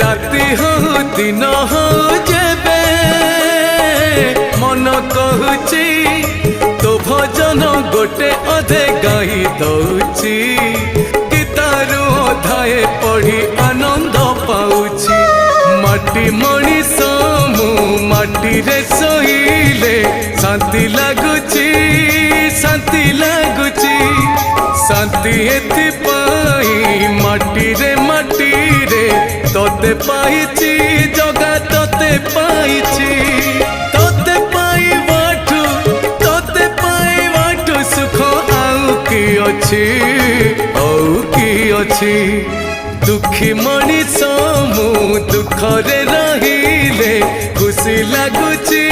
राति हो दिन हो जेबे मन कहूची तो भजन गोटे अधे गाई दौची गीतारू अधाए पढ़ी आनंद पाउची माटी मणिष मु माटी रे सोइले शांति लगुची शांति लगुची शांति एथिपाई माटी रे तोते पाइची जगा तोते पाइची तोते पाई बाठू सुख आउ की अच्छी दुखी मणिष मु दुखरे रहिले खुशी लगुची